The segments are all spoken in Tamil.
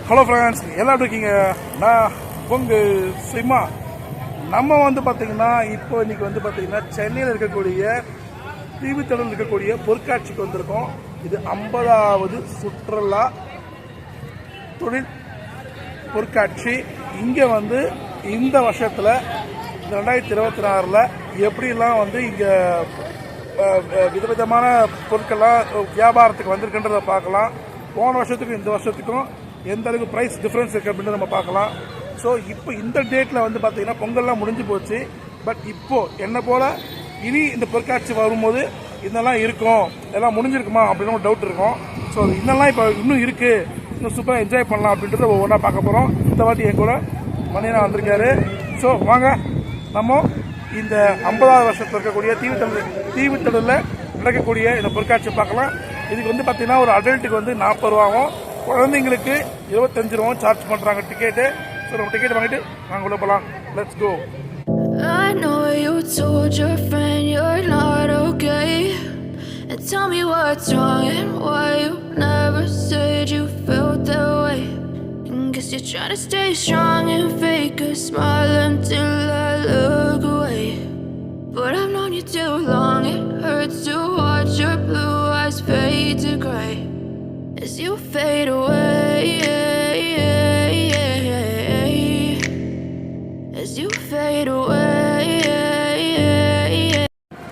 ஹலோ ஃப்ரெண்ட்ஸ், எல்லாரும் இருக்கீங்க. நான் உங்கள் சிம்மா. நம்ம வந்து பார்த்தீங்கன்னா இன்னைக்கு வந்து பார்த்தீங்கன்னா சென்னையில் இருக்கக்கூடிய தீவுத்தடவில் இருக்கக்கூடிய பொருட்காட்சிக்கு வந்திருக்கோம். இது 50வது சுற்றுலா தொழில் பொருட்காட்சி. இங்கே வந்து இந்த வருஷத்தில் 2026 எப்படிலாம் வந்து இங்கே விதவிதமான பொருட்கள்லாம் வியாபாரத்துக்கு வந்திருக்குன்றதை பார்க்கலாம். போன வருஷத்துக்கும் இந்த வருஷத்துக்கும் எந்த அளவுக்கு ப்ரைஸ் டிஃப்ரென்ஸ் இருக்குது அப்படின்னு நம்ம பார்க்கலாம். ஸோ இப்போ இந்த டேட்டில் வந்து பார்த்தீங்கன்னா பொங்கல்லாம் முடிஞ்சு போச்சு. பட் இப்போது என்ன போல் இனி இந்த பொருட்காட்சி வரும்போது இதெல்லாம் இருக்கும், எல்லாம் முடிஞ்சிருக்குமா அப்படின்னு ஒரு டவுட் இருக்கும். ஸோ இதெல்லாம் இப்போ இன்னும் இருக்குது, இன்னும் சூப்பராக என்ஜாய் பண்ணலாம் அப்படின்றத ஒவ்வொன்றா பார்க்க போகிறோம். இந்த வாட்டி என் கூட மணியனா வந்திருக்காரு. ஸோ வாங்க நம்ம இந்த 50வது வருஷத்தில் இருக்கக்கூடிய தீவுத்தடலில் நடக்கக்கூடிய இந்த பொருட்காட்சி பார்க்கலாம். இதுக்கு வந்து பார்த்தீங்கன்னா ஒரு அடல்ட்டுக்கு வந்து 40 ரூபாவும், குழந்தைங்களுக்கு 25 ரூபாவும் சார்ஜ் பண்ணுறாங்க டிக்கெட்டு. ஸோ நம்ம டிக்கெட் வாங்கிட்டு நாங்கள் உள்ள போகலாம். Let's go. I know you told your friend you're not okay, and tell me what's wrong and why you never said you felt that way. Guess you're trying to stay strong and fake a smile until I look away. But I've known you too long, it hurts to watch your blue eyes fade to gray as you fade away, as you fade away.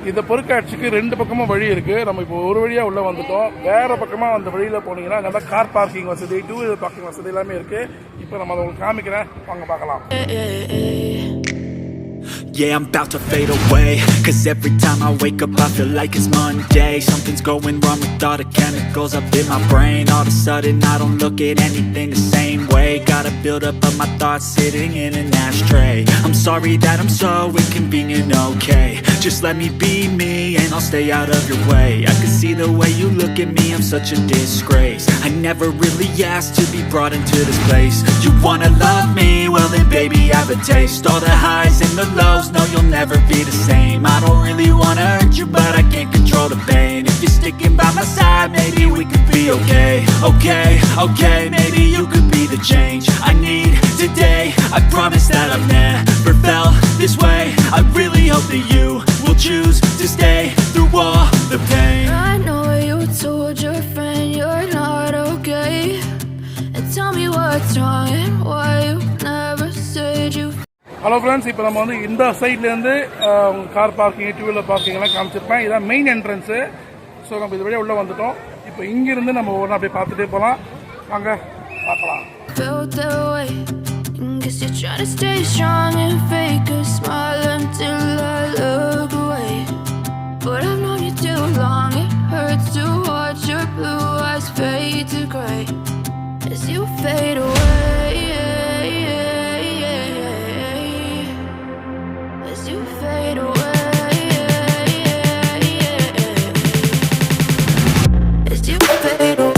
இந்த பொருட்காட்சிக்கு 2 பக்கமும் வழி இருக்குது. நம்ம இப்போ ஒரு வழியாக உள்ளே வந்துட்டோம். வேறு பக்கமாக அந்த வழியில் போனீங்கன்னா அங்கே தான் கார் பார்க்கிங் வசதி, 2 வீலர் பார்க்கிங் வசதி எல்லாமே இருக்குது. இப்போ நம்ம அதை உங்களுக்கு காமிக்கிறேன், வாங்க பார்க்கலாம். Yeah, I'm about to fade away, cause every time I wake up I feel like it's Monday. Something's going wrong with all the chemicals up in my brain. All of a sudden I don't look at anything the same way. Gotta build up of my thoughts sitting in an ashtray. I'm sorry that I'm so inconvenient, okay. Just let me be me and I'll stay out of your way. I can see the way you look at me, I'm such a disgrace. I never really asked to be brought into this place. You wanna love me? Well then baby have a taste. All the highs and the lows, no you'll never be the same. I don't really wanna hurt you but I can't control the pain. If you're sticking by my side maybe we could be okay. Okay, maybe you could be the change I need today. I promise that I've never felt this way. I really hope that you will choose to stay through all the pain. I know you told your friend you're not okay, and tell me what's wrong and why you never said you. Hello friends, இப்போ நம்ம வந்து இந்த சைட்லேருந்து கார் பார்க்கிங், 2 வீலர் பார்க்கிங் எல்லாம் காமிச்சிருப்பேன். இதான் மெயின் என்ட்ரன்ஸு. ஸோ நம்ம இது வழியாக உள்ளே வந்துட்டோம். இப்போ இங்கிருந்து நம்ம ஒவ்வொன்றா அப்படியே பார்த்துட்டே போகலாம். வாங்க பார்க்கலாம். Felt that way. Guess you're trying to stay strong and fake a smile until I look away. But I've known you too long, it hurts to watch your blue eyes fade to gray as you fade away, as you fade away, as you fade away.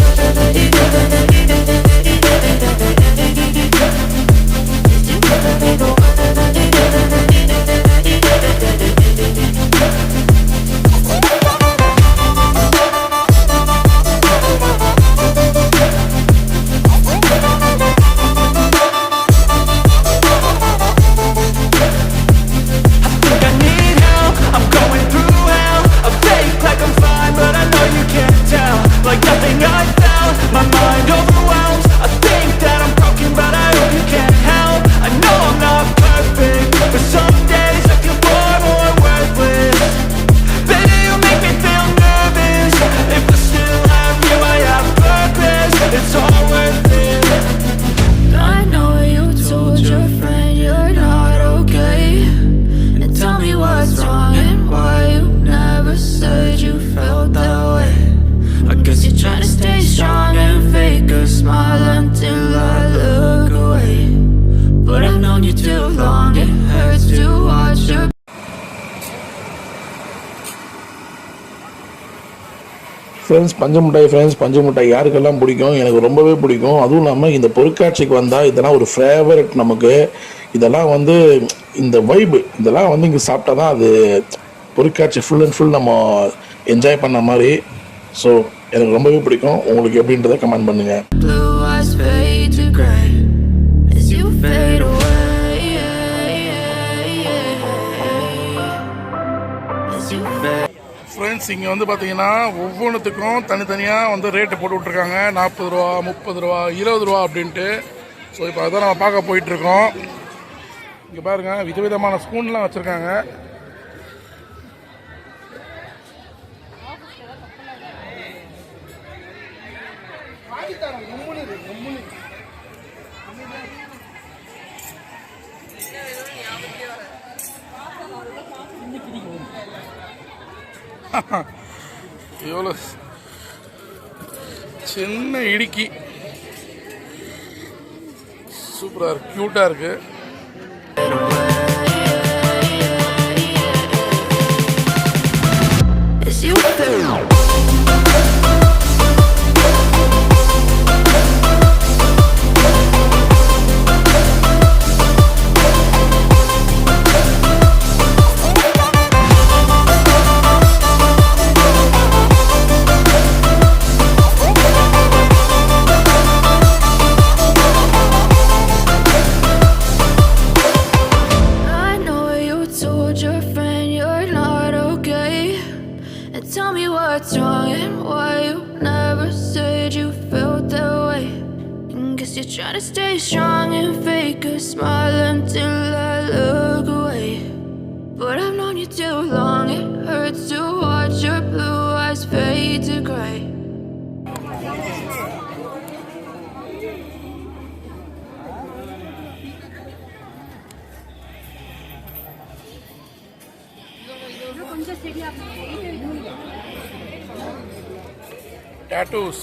Friends, பஞ்சு மிட்டாய் யாருக்கெல்லாம் பிடிக்கும்? எனக்கு ரொம்பவே பிடிக்கும். அதுவும் இல்லாமல் இந்த பொருட்காட்சிக்கு வந்தால் இதெல்லாம் ஒரு ஃபேவரட் நமக்கு. இதெல்லாம் வந்து இந்த வைப்பு இதெல்லாம் வந்து இங்கே சாப்பிட்டா தான் அது பொருட்காட்சி ஃபுல் அண்ட் ஃபுல் நம்ம என்ஜாய் பண்ண மாதிரி. ஸோ எனக்கு ரொம்பவே பிடிக்கும். உங்களுக்கு எப்படின்றத கமெண்ட் பண்ணுங்கள். இங்கே வந்து பார்த்தீங்கன்னா ஒவ்வொன்றுத்துக்கும் தனித்தனியாக வந்து ரேட்டு போட்டு விட்ருக்காங்க. 40 ரூபா, 30 ரூபா, 20 ரூபா அப்படின்ட்டு. ஸோ இப்போ அதான் நம்ம பார்க்க போயிட்டுருக்கோம். இங்கே பாருங்கள், விதவிதமான ஸ்பூன்லாம் வச்சுருக்காங்க. எவ்வளோ சின்ன இடுக்கி, சூப்பராக இருக்கு, க்யூட்டாக இருக்கு. It's you. Tell me what's wrong and why you never said you felt that way. Guess you're trying to stay strong and fake a smile until I look away. But I've known you too long, it hurts to watch your blue eyes fade to gray. Tattoos.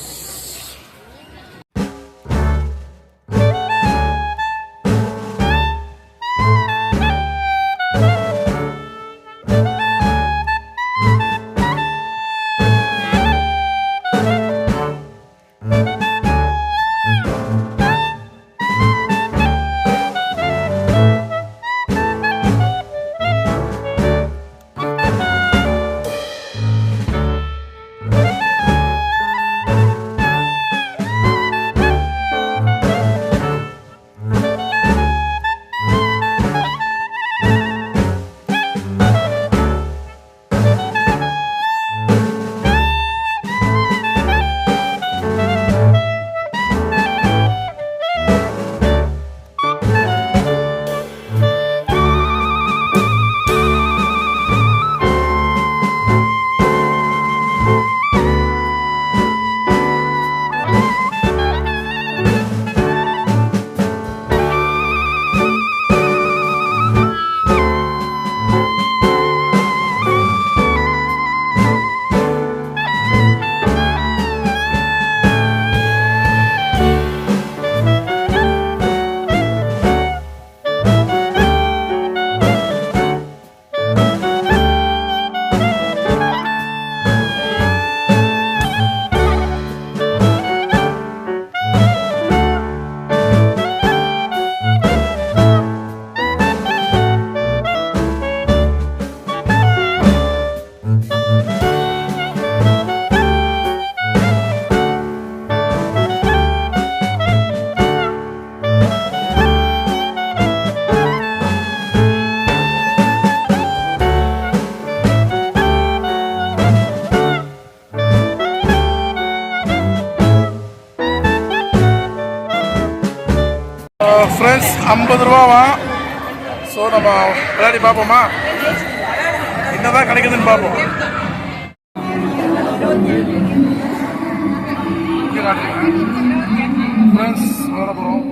Friends 50 Rupala. So நம்ம விளையாடி பார்ப்போமா, என்னதான் கிடைக்குதுன்னு பார்ப்போம். ஃப்ரெண்ட்ஸ் விளையாட போகிறோம்.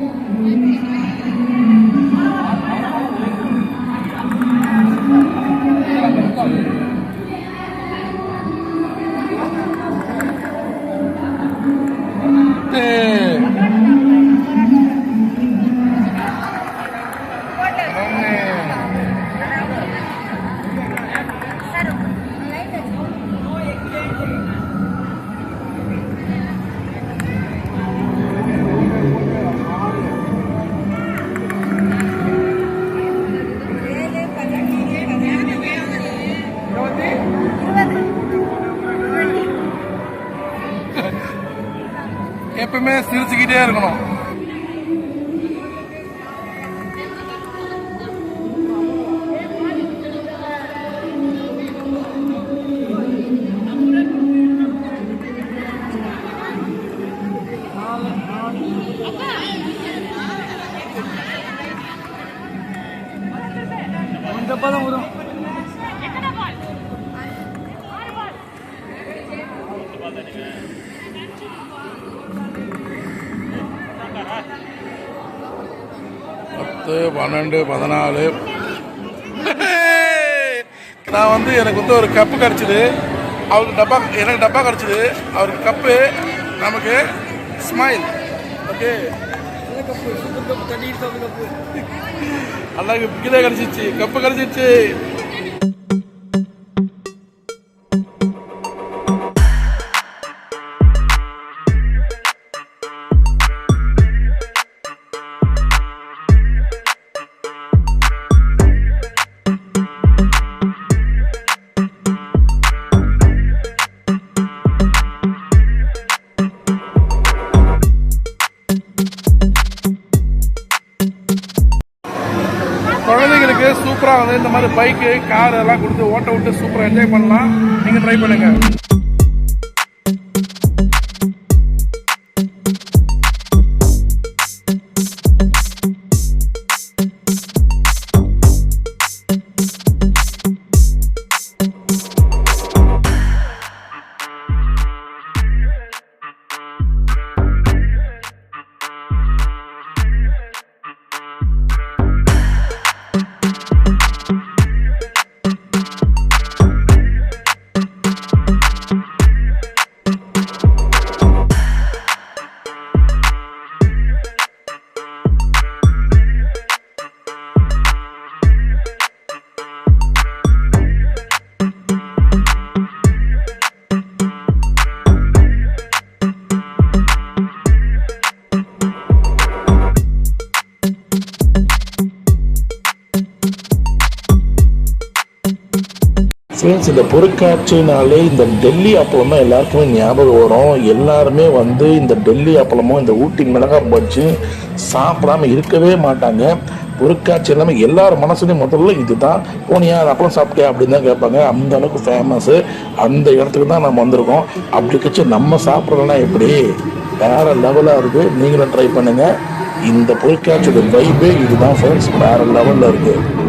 எப்பவுமே சிரிச்சுக்கிட்டே இருக்கணும். டப்பா தான் வரும். பத்து 12 14 நான் வந்து எனக்கு வந்து ஒரு கப்பு கிடச்சிது, அவருக்கு டப்பா, எனக்கு டப்பா கிடச்சிது, அவருக்கு கப்பு, நமக்கு smile. Okay, cup super cup, தண்ணி கப்பு. அல்லாக்கு கீழே கிடச்சிச்சு, கப்பு கிடச்சிச்சு. குழந்தைங்களுக்கு சூப்பராக வந்து இந்த மாதிரி பைக்கு கார் எல்லாம் கொடுத்து ஓட்ட விட்டு சூப்பராக என்ஜாய் பண்ணலாம். நீங்கள் ட்ரை பண்ணுங்க. ஃப்ரெண்ட்ஸ், இந்த பொருட்காட்சினாலே இந்த டெல்லி அப்பளம் தான் எல்லாருக்குமே ஞாபகம் வரும். எல்லாருமே வந்து இந்த டெல்லி அப்பளமும் இந்த ஊட்டி மிளகாய் பஜ்ஜி சாப்பிடாம இருக்கவே மாட்டாங்க. பொருட்காட்சி எல்லாமே எல்லார் மனசுலையும் முதல்ல இதுதான். போனியா அது அப்பளம் சாப்பிட்டியா அப்படின்னு தான் கேட்பாங்க. அந்த அளவுக்கு ஃபேமஸ்ஸு. அந்த இடத்துக்கு தான் நம்ம வந்திருக்கோம். அப்படி கட்சி நம்ம சாப்பிட்றோன்னா எப்படி வேற லெவலாக இருக்குது. நீங்களும் ட்ரை பண்ணுங்கள். இந்த பொருட்காட்சியோட வைபே இதுதான் ஃப்ரெண்ட்ஸ், வேற லெவலில் இருக்குது.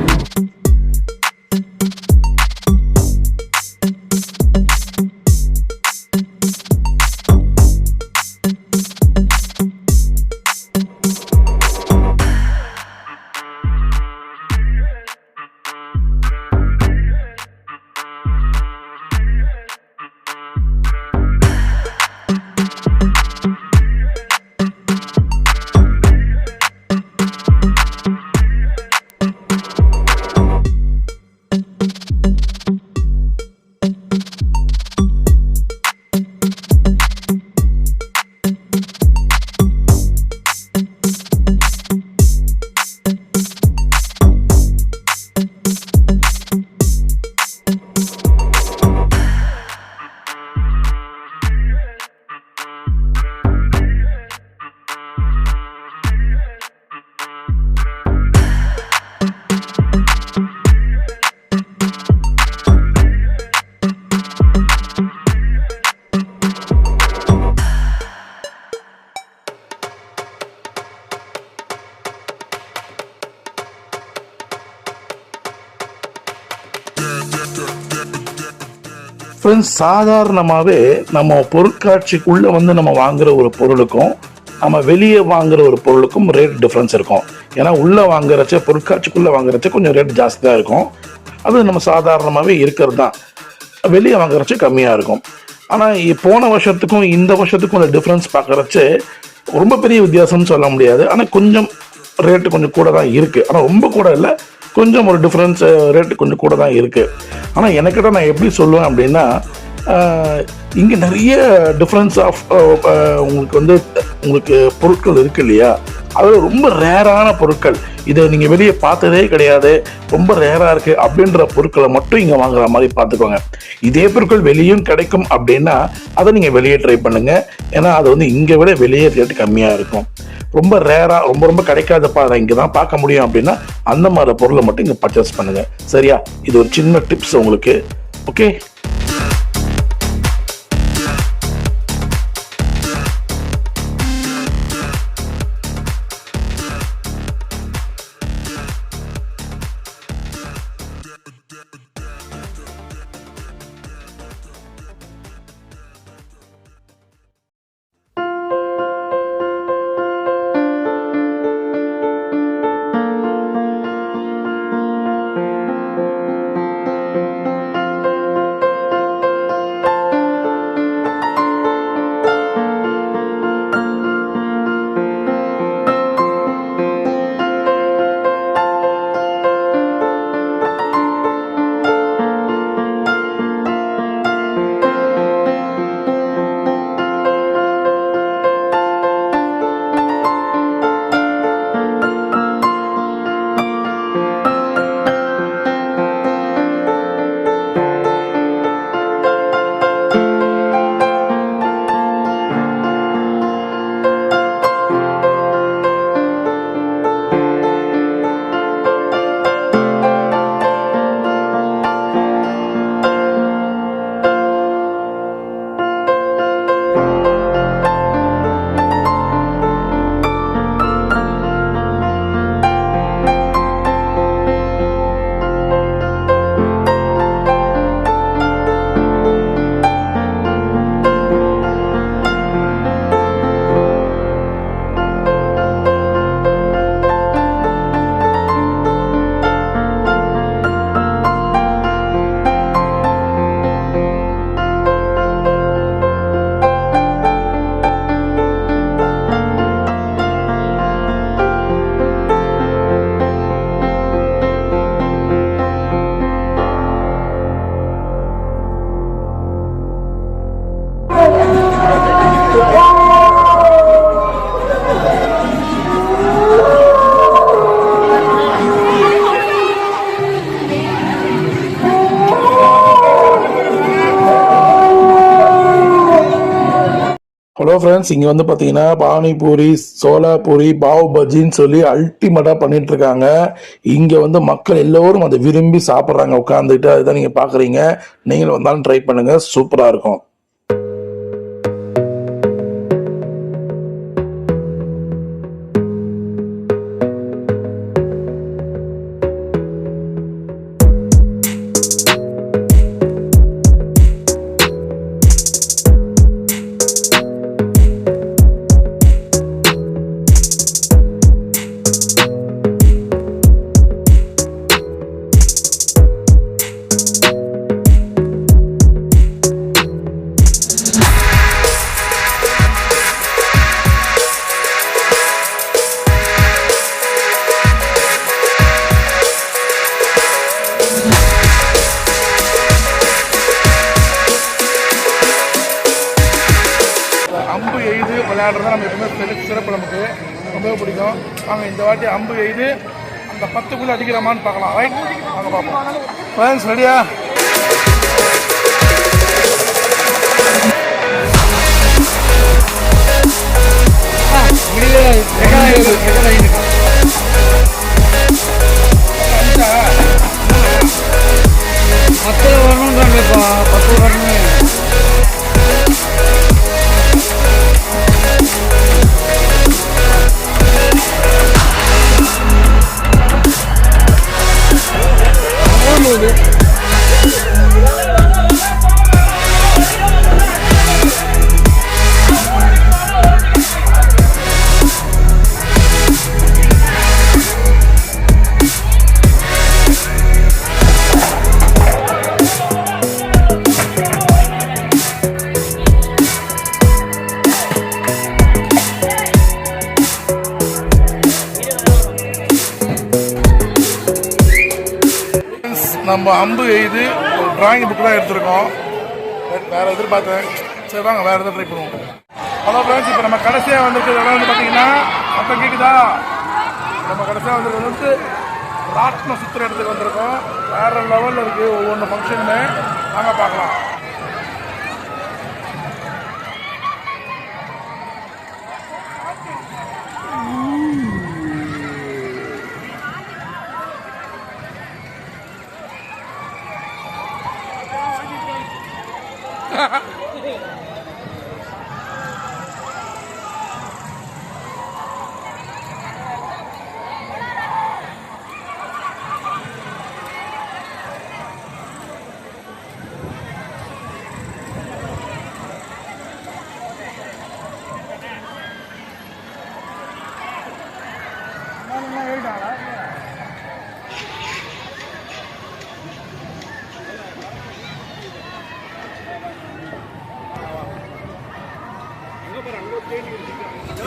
ஃப்ரெண்ட்ஸ், சாதாரணமாகவே நம்ம பொருட்காட்சிக்குள்ளே வந்து நம்ம வாங்குகிற ஒரு பொருளுக்கும் நம்ம வெளியே வாங்குகிற ஒரு பொருளுக்கும் ரேட் டிஃப்ரென்ஸ் இருக்கும். ஏன்னா உள்ளே வாங்குறச்ச பொருட்காட்சிக்குள்ளே வாங்குறச்ச கொஞ்சம் ரேட் ஜாஸ்தி தான் இருக்கும். அது நம்ம சாதாரணமாகவே இருக்கிறது தான். வெளியே வாங்குறச்ச கம்மியாக இருக்கும். ஆனால் போன வருஷத்துக்கும் இந்த வருஷத்துக்கும் உள்ள டிஃப்ரென்ஸ் பார்க்குறச்ச ரொம்ப பெரிய வித்தியாசம்னு சொல்ல முடியாது. ஆனால் கொஞ்சம் ரேட்டு கொஞ்சம் கூட தான் இருக்குது. ஆனால் ரொம்ப கூட இல்லை, கொஞ்சம் ஒரு டிஃப்ரென்ஸ் ரேட்டு கொஞ்சம் கூட தான் இருக்குது. ஆனால் எனக்கிட்ட நான் எப்படி சொல்லுவேன் அப்படின்னா, இங்கே நிறைய டிஃப்ரென்ஸ் ஆஃப் உங்களுக்கு வந்து உங்களுக்கு பொருட்கள் இருக்குது இல்லையா, அதில் ரொம்ப ரேரான பொருட்கள், இதை நீங்கள் வெளியே பார்த்ததே கிடையாது, ரொம்ப ரேராக இருக்குது அப்படின்ற பொருட்களை மட்டும் இங்கே வாங்குற மாதிரி பார்த்துக்கோங்க. இதே பொருட்கள் வெளியும் கிடைக்கும் அப்படின்னா அதை நீங்கள் வெளியே ட்ரை பண்ணுங்கள். ஏன்னா அது வந்து இங்கே விட வெளியே ரேட்டு கம்மியாக இருக்கும். ரொம்ப ரேராக ரொம்ப கிடைக்காதப்பா அதை இங்கே தான் பார்க்க முடியும் அப்படின்னா அந்த மாதிரி பொருளை மட்டும் இங்கே பர்ச்சேஸ் பண்ணுங்கள். சரியா? இது ஒரு சின்ன டிப்ஸ் உங்களுக்கு. ஓகே, ஃப்ரெண்ட்ஸ், இங்கே வந்து பார்த்தீங்கன்னா பானிபூரி, சோலாபூரி, பாவ் பஜ்ஜின்னு சொல்லி அல்டிமேட்டாக பண்ணிட்டு இருக்காங்க. இங்கே வந்து மக்கள் எல்லோரும் அதை விரும்பி சாப்பிட்றாங்க உட்காந்துட்டு. அதுதான் நீங்கள் பார்க்குறீங்க. நீங்களும் வந்தாலும் ட்ரை பண்ணுங்கள், சூப்பராக இருக்கும். அம்பு எய்து விளையாடுறது நம்ம எப்பவுமே சிறப்பு, நமக்கு ரொம்பவே பிடிக்கும். வாங்க இந்த வாட்டி அம்பு எய்து அந்த 10க்குள்ளே அடிக்கிறோமான்னு பார்க்கலாம். ரைட், வாங்க பார்ப்போம். ஃப்ரெண்ட்ஸ் ரெடியா? மொத்தம் வரணுன்றாங்கப்பா, 10 வரணும். நம்ம அம்பு எய்து ஒரு டிராயிங் புக் தான் எடுத்திருக்கோம். வேறு எதிர்பார்த்தேன். சரி வாங்க வேறு எதாவது ட்ரை பண்ணுவோம். ஹலோ ஃப்ரெண்ட்ஸ், இப்போ நம்ம கடைசியாக வந்துருக்கிறது வந்து பார்த்தீங்கன்னா அப்போ கேட்குதா, நம்ம கடைசியாக வந்துருக்கிறது வந்து ராட்னம் சுற்றுற இடத்துக்கு வந்திருக்கோம். வேறு லெவலில் இருக்குது ஒவ்வொன்று ஃபங்க்ஷனுமே. வாங்க பார்க்கலாம்.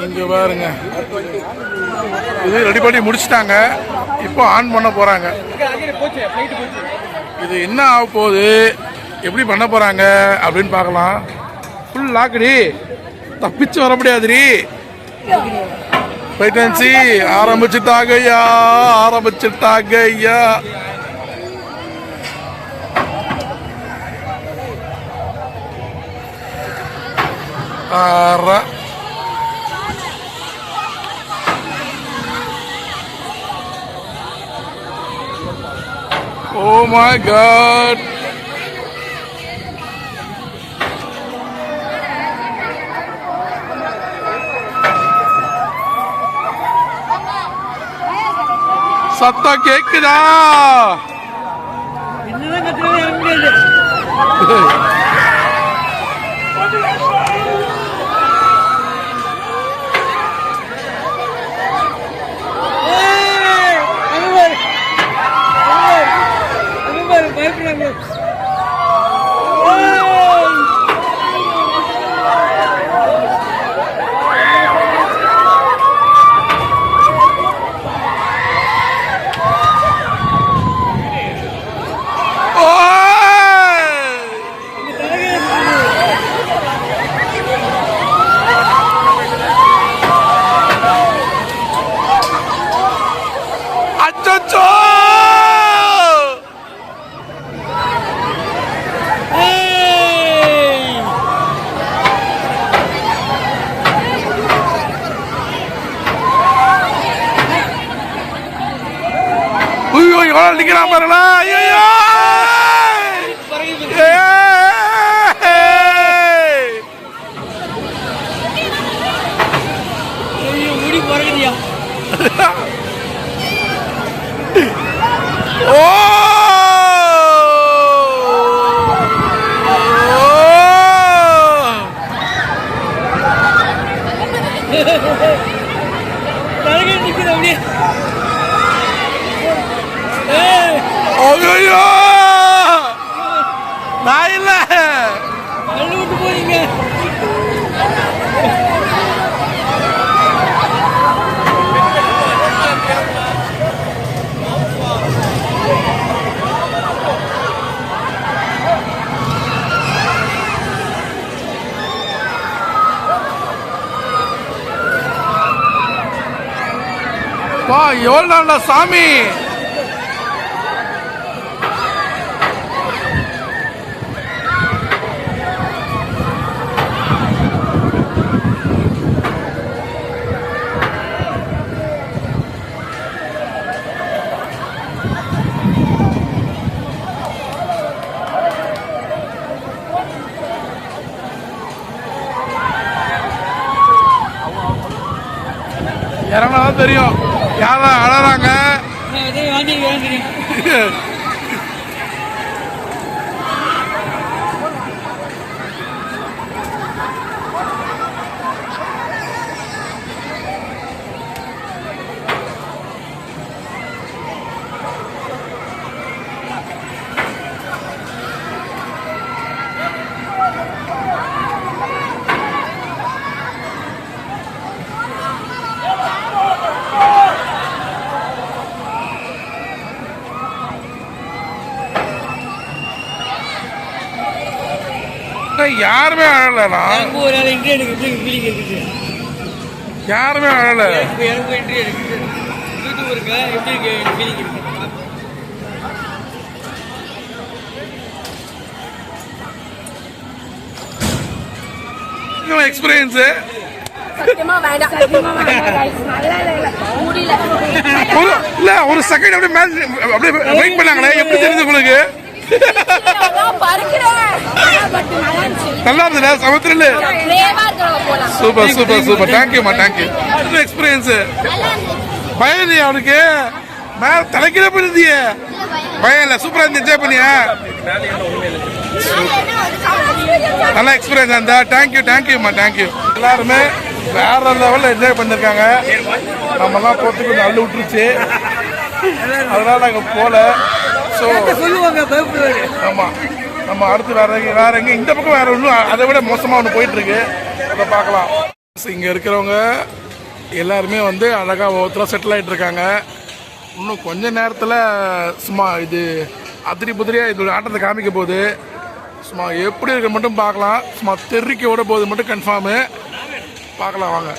இங்கே பாருங்க, இது ரெடி பண்ணி முடிச்சுட்டாங்க. இப்போ ஆன் பண்ண போகிறாங்க. இது என்ன ஆக போகுது, எப்படி பண்ண போகிறாங்க அப்படின்னு பார்க்கலாம். ஃபுல் லாக்கடி, தப்பிச்சு வர முடியாதுரி. வெயிட்டன்சி ஆரம்பிச்சுட்டாங்க ஐயா, ஆரம்பிச்சுட்டாங்க ஐயா. Oh my God! சத்தம் கேக்குதா? இன்னும் கத்துறது எங்க இல்லை. நிக்கிறான் பாருங்களா. ஐயோ முடி பறகுதியா. ஓ பறகு நிக்குது அப்படியே. ஐயோ நான் இல்ல கல்லு விட்டு போறீங்க. வா எவ்வளவு நாளா சாமி. இறங்கினாதான் தெரியும் யாரெல்லாம் அழறாங்க. வாங்கிக்கிறேன். யாருமே அழலண்ணா. ஒரு நாள் இன்ட்ரி எனக்கு ஃபீலிங் இருக்குது. யாருமே அழல. எனக்கு இன்ட்ரி இருக்குது. யூடியூப் இருக்கு எப்படி இருக்கு ஃபீலிங் இருக்கு. எக்ஸ்பீரியன்ஸ் இல்ல ஒரு செகண்ட் அப்படியே மேட்ச் அப்படியே வெயிட் பண்ணாங்களே எப்படி தெரிஞ்சு உங்களுக்கு? நல்லா இருந்தது சமுத்திரல. Super super super. தேங்க்யூமா தேங்க்யூ. எக்ஸ்பீரியன்ஸ் பயம் இல்லையா அவனுக்கு? மேல தலைக்கிற போயிருந்திய பயம் இல்ல. சூப்பரா இருந்து என்ஜாய் பண்ணியா? நல்ல எக்ஸ்பீரியன்ஸ் அந்த. தேங்க்யூ தேங்க்யூமா தேங்க்யூ. எல்லாருமே வேற லெவல்ல என்ஜாய் பண்ணிருக்காங்க. நம்ம எல்லாம் போறதுக்கு கொஞ்சம் அள்ளு விட்டுருச்சு, அதனால நாங்க போல. ஸோ ஆமா நம்ம அடுத்து வேற எங்க இந்த பக்கம் வேற ஒன்றும் அதை விட மோசமா ஒன்று போயிட்டு இருக்கு. அதை பார்க்கலாம். இங்க இருக்கிறவங்க எல்லாருமே வந்து அழகா ஒவ்வொருத்தரும் செட்டில் ஆயிட்டு இருக்காங்க. இன்னும் கொஞ்ச நேரத்தில் சும்மா இது அதிரி புதிரியா இதோட ஆட்டத்தை காமிக்க போகுது. சும்மா எப்படி இருக்க மட்டும் பார்க்கலாம். சும்மா தெறிக்க ஓட போகுது மட்டும் கன்ஃபார்மு. பார்க்கலாம் வாங்க.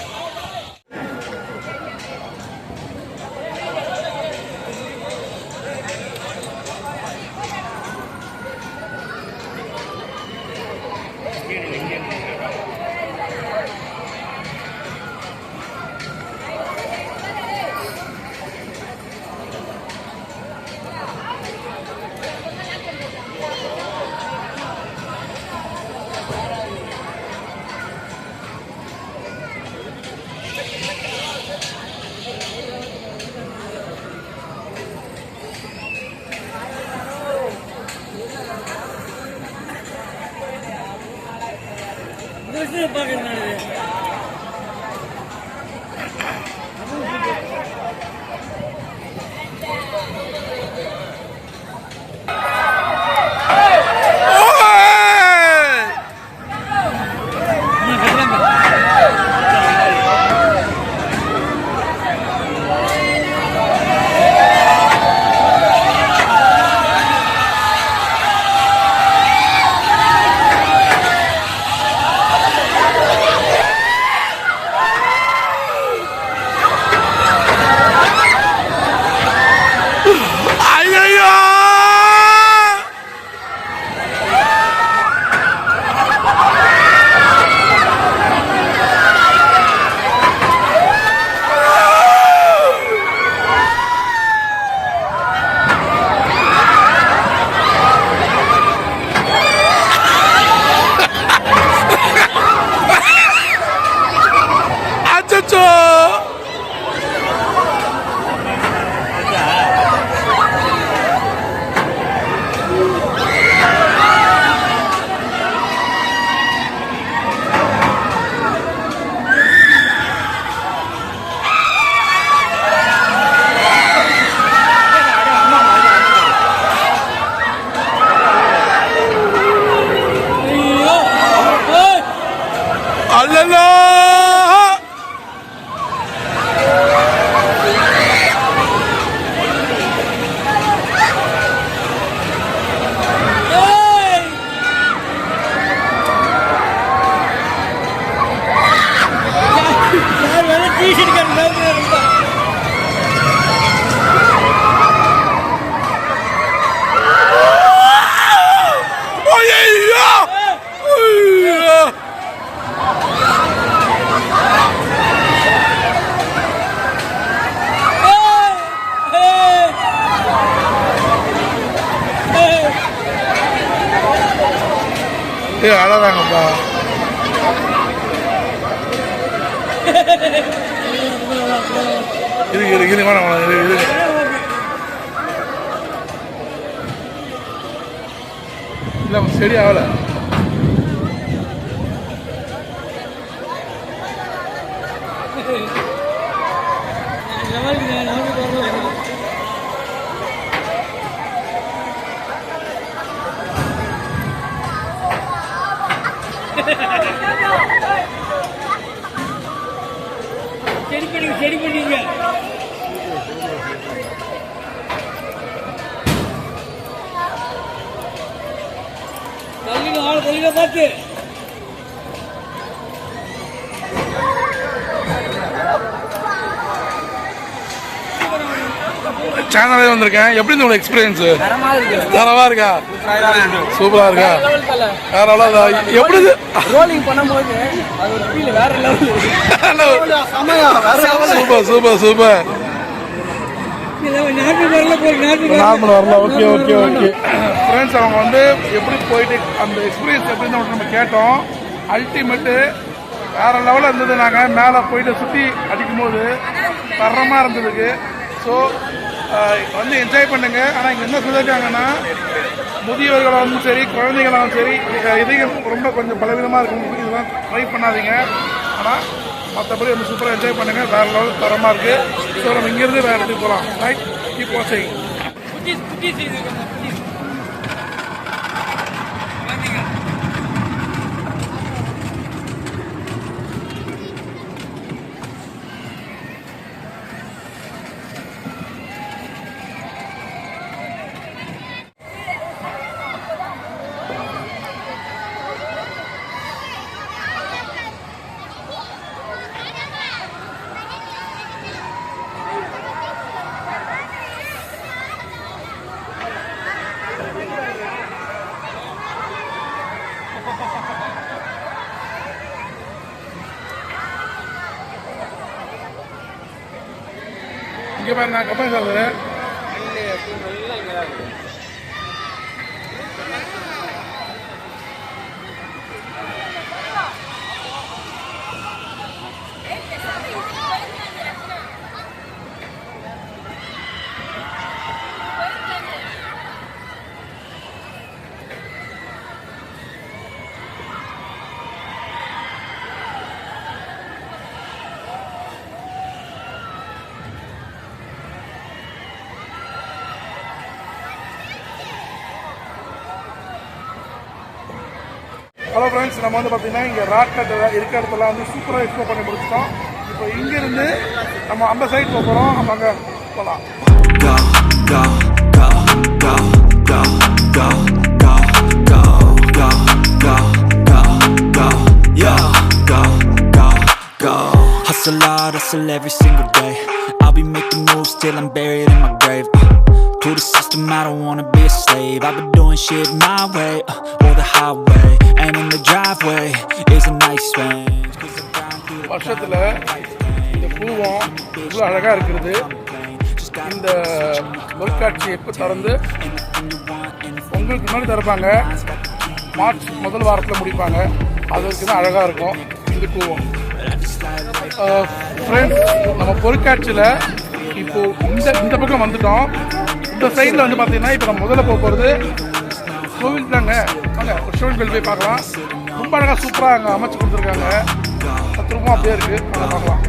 அழகாங்கப்பா. இது வேணாம் இது இல்லை சரி ஆகலை. சரி பண்ணீங்க தள்ளிங்க பார்த்து சேனலே வந்திருக்கேன். எப்படி இந்த உங்களுக்கு எக்ஸ்பீரியன்ஸ்? தரமா இருக்கா? சூப்பரா இருக்கா? வேற லெவல். எப்படி ரோலிங் பண்ணும்போது அது ஒரு ஃபீல் வேற level. Super super super. Normal வரல. ஓகே ஓகே ஓகே ஃப்ரெண்ட்ஸ், அவங்க வந்து எப்படி போயிட்டு அந்த எக்ஸ்பீரியன்ஸ் எப்படின்னு நம்ம கேட்டோம். அல்டிமேட்டு வேற லெவலில் இருந்தது. நாங்கள் மேலே போயிட்டு சுற்றி அடிக்கும்போது தரமாக இருந்ததுக்கு. ஸோ வந்து என்ஜாய் பண்ணுங்க. ஆனால் இங்கே என்ன சொல்லியிருக்காங்கன்னா, முதியவர்களும் சரி குழந்தைகளும் சரி இதயம் ரொம்ப கொஞ்சம் பலவீனமாக இருக்கும், இதெல்லாம் ட்ரை பண்ணாதீங்க. ஆனால் மற்றபடி வந்து சூப்பராக என்ஜாய் பண்ணுங்கள். வேறு லெவல் தரமாக இருக்குது. ஸோ நம்ம இங்கேருந்து வேறு இடத்துக்கு போகலாம். ரைட், கீப் வாட்சிங். இங்கே பாரு, நான் கப்பல் சொல்கிறேன். ஹலோ ஃப்ரெண்ட்ஸ், நம்ம வந்து பார்த்தீங்கன்னா இங்கே ராக்கெட் இருக்கிற இடத்துல வந்து சூப்பராக எக்ஸ்ப்ளோர் பண்ணி முடிச்சிட்டோம். இப்போ இங்கேருந்து நம்ம அந்த சைட் போக போகிறோம். நம்ம அங்கே போகலாம். Go, go, go, go, go, go, go, go, go, go, go, go, yo, go, go, go. Hustle hard, hustle every single day. I'll be making moves till I'm buried in my grave. To the system, I don't wanna be a slave. I've been doing shit my way, or the highway. And in the driveway is a nice range. வருஷத்தில் இந்த பூவம் இவ்வளோ அழகாக இருக்கிறது. இந்த பொருட்காட்சி எப்போ திறந்து உங்களுக்கு முன்னாடி திறப்பாங்க. மார்ச் முதல் வாரத்தில் முடிப்பாங்க. அது வரைக்கும் தான் அழகாக இருக்கும் இந்த பூவம். ஃப்ரெண்ட்ஸ், நம்ம பொருட்காட்சியில் இப்போது இந்த பக்கம் வந்துட்டோம். இந்த சைடில் வந்து பார்த்தீங்கன்னா இப்போ நம்ம முதல்ல போக போகிறது கோவில் தாங்க. வாங்க ஒரு சிவன் கோவில் போய் பார்க்கலாம். ரொம்ப அழகாக சூப்பராக அங்கே அமைச்சு கொடுத்துருக்காங்க. தத்ரூபமாக அப்படியே இருக்குது. அங்கே பார்க்கலாம்.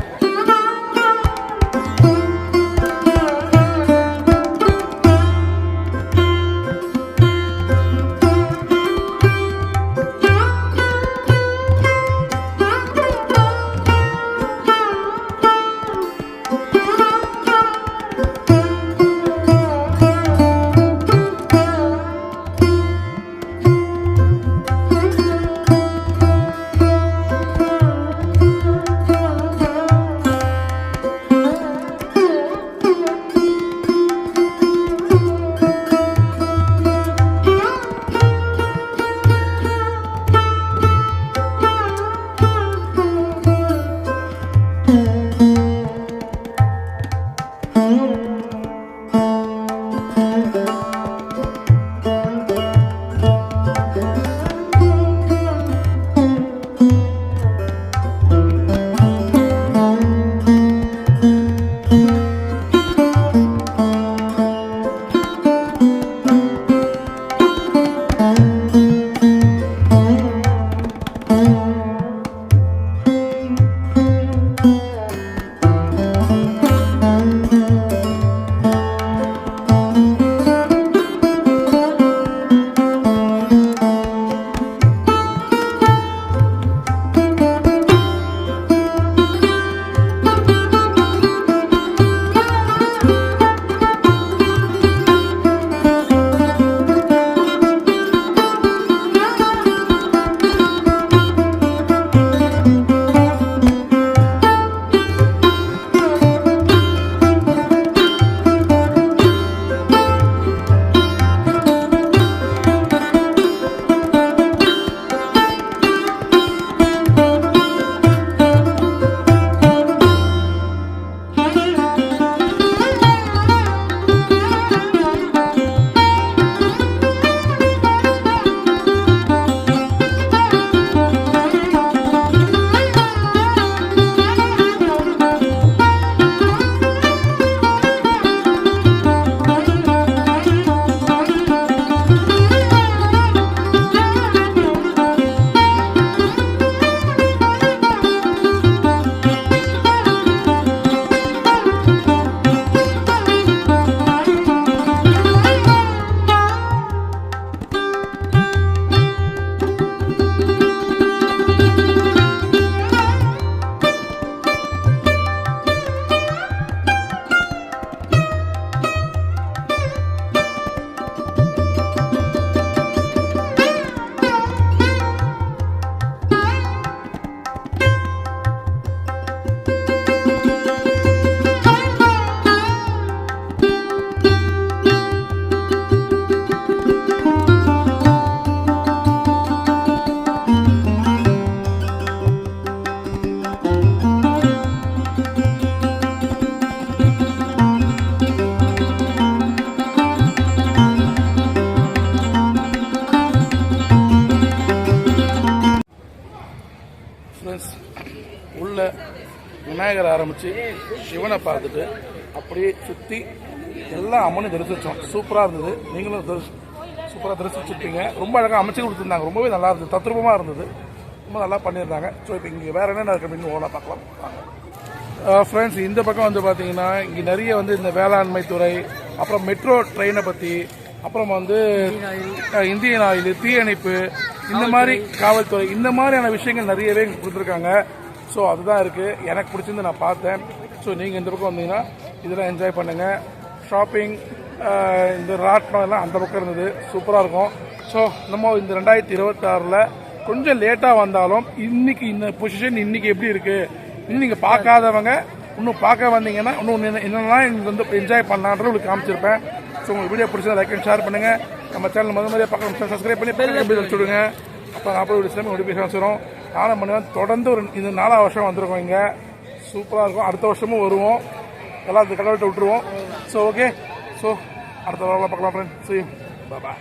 விநாயகர் ஆரம்பித்து சிவனை பார்த்துட்டு அப்படியே சுற்றி எல்லா அம்மனையும் தரிசித்தோம். சூப்பராக இருந்தது. நீங்களும் சூப்பராக தரிசிச்சுருப்பீங்க. ரொம்ப அழகாக அமைச்சு கொடுத்துருந்தாங்க. ரொம்பவே நல்லா இருந்தது. தத்ரூபமாக இருந்தது. ரொம்ப நல்லா பண்ணியிருந்தாங்க. ஸோ இப்போ இங்கே வேறு என்னென்ன இருக்குது அப்படின்னு ஓனா பார்க்கலாம். ஃப்ரெண்ட்ஸ், இந்த பக்கம் வந்து பார்த்தீங்கன்னா இங்கே நிறைய வந்து இந்த வேளாண்மை துறை, அப்புறம் மெட்ரோ ட்ரெயினை பற்றி, அப்புறம் வந்து இந்தியன் ஆயில், தீயணைப்பு, இந்த மாதிரி காவல்துறை, இந்த மாதிரியான விஷயங்கள் நிறையவே கொடுத்துருக்காங்க. ஸோ அதுதான் இருக்குது. எனக்கு பிடிச்சிருந்து நான் பார்த்தேன். ஸோ நீங்கள் இந்த பக்கம் வந்தீங்கன்னா இதெல்லாம் என்ஜாய் பண்ணுங்கள். ஷாப்பிங், இந்த ராட்னம் எல்லாம் அந்த பக்கம் இருந்தது. சூப்பராக இருக்கும். ஸோ நம்ம இந்த 2026 கொஞ்சம் லேட்டாக வந்தாலும் இன்னைக்கு இந்த பொசிஷன் இன்னைக்கு எப்படி இருக்குது, இன்னும் நீங்கள் பார்க்காதவங்க இன்னும் பார்க்க வந்தீங்கன்னா இன்னும் என்னெல்லாம் இங்கே வந்து என்ஜாய் பண்ணலான்ற உங்களுக்கு காமிச்சிருப்பேன். ஸோ உங்களுக்கு வீடியோ பிடிச்சா லைக் அண்ட் ஷேர் பண்ணுங்கள். நம்ம சேனல் மாதிரியே பார்க்க சப்ஸ்கிரைப் பண்ணி பெல் வச்சுடுங்க. அப்போ நோட்டிஃபிகேஷன் வரும். நானும் பண்ணுவேன். தொடர்ந்து இந்த 4ஆவது வருஷம் வந்திருக்கோம். இங்கே சூப்பராக இருக்கும். அடுத்த வருஷமும் வருவோம். எல்லாம் கடவுள்கிட்ட விட்டுருவோம். So okay. ஸோ அடுத்த வாரம் பார்க்கலாம் friends. See you. Bye bye.